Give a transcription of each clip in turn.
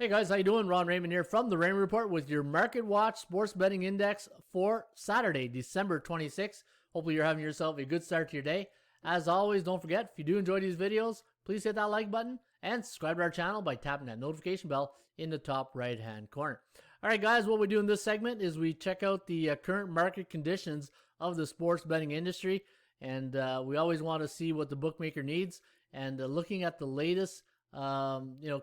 Hey guys, how you doing? Ron Raymond here from the Raymond Report with your Market Watch Sports Betting Index for Saturday, December 26th. Hopefully you're having yourself a good start to your day. As always, don't forget, if you do enjoy these videos, please hit that like button and subscribe to our channel by tapping that notification bell in the top right-hand corner. All right, guys, what we do in this segment is we check out the current market conditions of the sports betting industry, and we always want to see what the bookmaker needs. And looking at the latest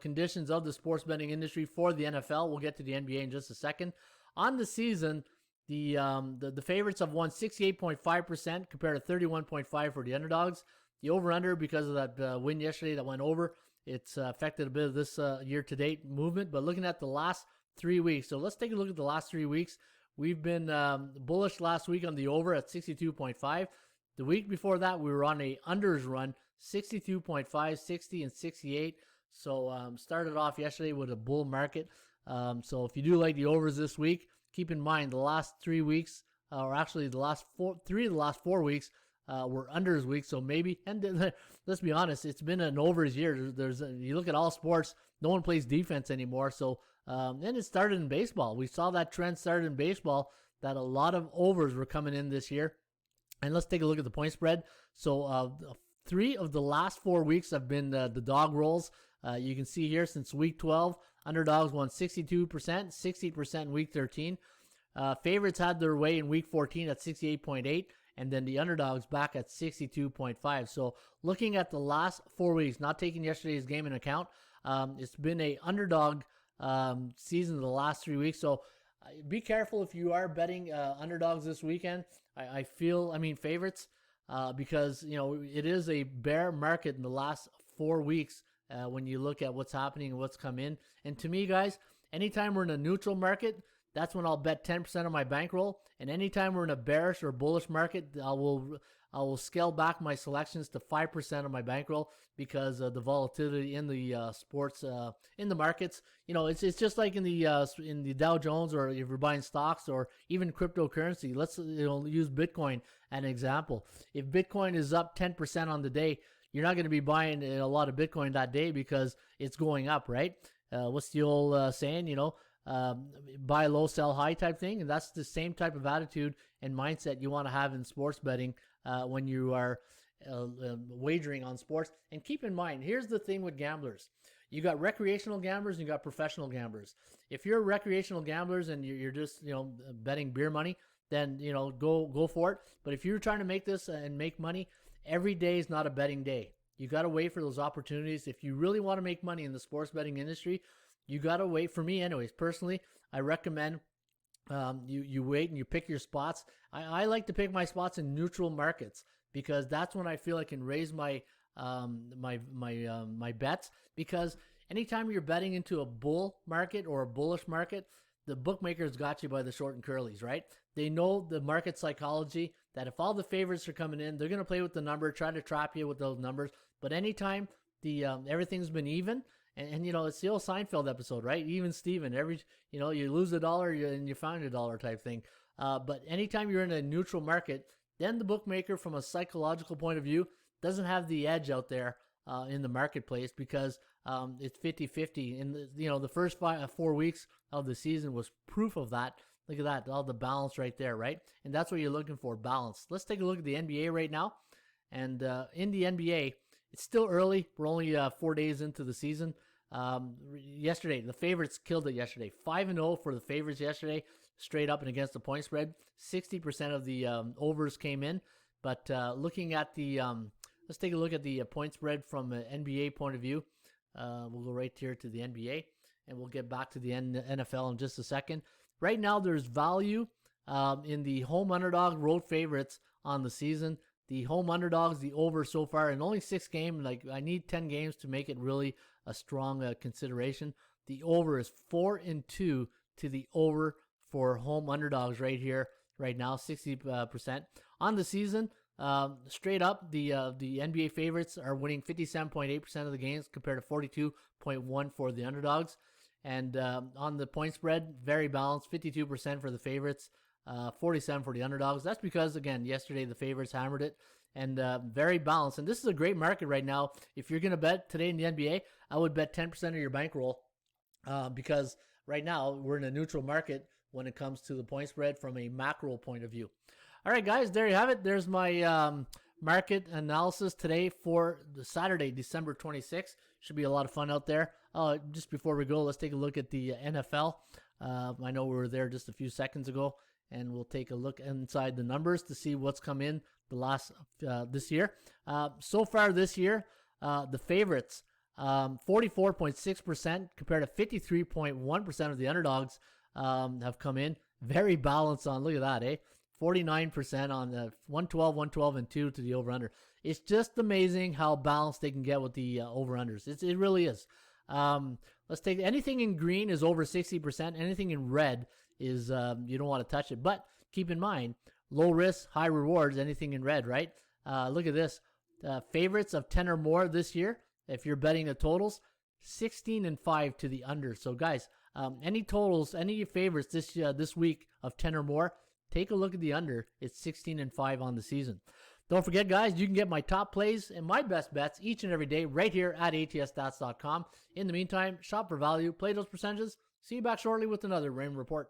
conditions of the sports betting industry for the NFL. We'll get to the NBA in just a second. On the season, the favorites have won 68.5% compared to 31.5% for the underdogs. The over-under, because of that win yesterday that went over, it's affected a bit of this year-to-date movement. But looking at the last 3 weeks, so let's take a look at the last 3 weeks. We've been bullish last week on the over at 62.5. The week before that, we were on a unders run, 62.5, 60, and 68. So started off yesterday with a bull market. So if you do like the overs this week, keep in mind the last 3 weeks, or actually the last three of the last 4 weeks, were unders weeks. So maybe, and let's be honest, it's been an overs year. You look at all sports, no one plays defense anymore. So and it started in baseball. We saw that trend started in baseball, that a lot of overs were coming in this year. And let's take a look at the point spread. So 3 of the last 4 weeks have been the dog rolls. You can see here since week 12, underdogs won 62%, 60% in week 13. Favorites had their way in week 14 at 68.8, and then the underdogs back at 62.5. So looking at the last 4 weeks, not taking yesterday's game in account, it's been a underdog season of the last 3 weeks. So be careful if you are betting underdogs this weekend. I mean favorites, because it is a bear market in the last 4 weeks when you look at what's happening and what's come in. And to me, guys, anytime we're in a neutral market, that's when I'll bet 10% of my bankroll. And anytime we're in a bearish or bullish market, I will scale back my selections to 5% of my bankroll, because of the volatility in the sports in the markets. It's just like in the Dow Jones, or if you're buying stocks or even cryptocurrency. Let's use Bitcoin as an example. If Bitcoin is up 10% on the day, you're not going to be buying a lot of Bitcoin that day because it's going up, right? What's the old saying? Buy low, sell high type thing. And that's the same type of attitude and mindset you want to have in sports betting when you are wagering on sports. And keep in mind, here's the thing with gamblers. You got recreational gamblers and you got professional gamblers. If you're recreational gamblers and you're just, betting beer money, then, go for it. But if you're trying to make this and make money, every day is not a betting day. You got to wait for those opportunities. If you really want to make money in the sports betting industry, you got to wait. For me anyways, personally, I recommend you wait and you pick your spots. I like to pick my spots in neutral markets, because that's when I feel I can raise my my bets. Because anytime you're betting into a bull market or a bullish market, the bookmakers got you by the short and curlies, right? They know the market psychology, that if all the favorites are coming in, they're going to play with the number, try to trap you with those numbers. But anytime the everything's been even, and it's the old Seinfeld episode, right? Even Steven, you lose $1 and you find $1 type thing. But anytime you're in a neutral market, then the bookmaker, from a psychological point of view, doesn't have the edge out there in the marketplace, because it's 50-50. And the first 4 weeks of the season was proof of that. Look at that, all the balance right there, right? And that's what you're looking for, balance. Let's take a look at the NBA right now. And in the NBA, it's still early. We're only 4 days into the season. Yesterday, the favorites killed it yesterday. 5-0 for the favorites yesterday, straight up and against the point spread. 60% of the overs came in. But looking at the, let's take a look at the point spread from an NBA point of view. We'll go right here to the NBA, and we'll get back to the NFL in just a second. Right now, there's value in the home underdog road favorites on the season. The home underdogs, the over so far, in only 6 games. Like, I need 10 games to make it really a strong consideration. The over is 4-2 to the over for home underdogs right here, right now, 60%. On the season, straight up, the NBA favorites are winning 57.8% of the games compared to 42.1% for the underdogs. And on the point spread, very balanced, 52% for the favorites, 47% for the underdogs. That's because, again, yesterday the favorites hammered it, and very balanced. And this is a great market right now. If you're going to bet today in the NBA, I would bet 10% of your bankroll because right now we're in a neutral market when it comes to the point spread from a macro point of view. All right, guys, there you have it. There's my market analysis today for the Saturday, December 26th. Should be a lot of fun out there. Just before we go, let's take a look at the NFL. I know we were there just a few seconds ago, and we'll take a look inside the numbers to see what's come in the last this year. So far this year, the favorites, 44.6% compared to 53.1% of the underdogs have come in. Very balanced on, look at that, eh? 49% on the 112, 112, and 2 to the over-under. It's just amazing how balanced they can get with the over-unders. It really is. Let's take anything in green is over 60%. Anything in red is you don't want to touch it. But keep in mind, low risk, high rewards, anything in red, right? Look at this. Favorites of 10 or more this year, if you're betting the totals, 16-5 to the under. So, guys, any totals, any favorites this week of 10 or more, take a look at the under. It's 16-5 on the season. Don't forget, guys, you can get my top plays and my best bets each and every day right here at ATSstats.com. In the meantime, shop for value, play those percentages. See you back shortly with another Raymond Report.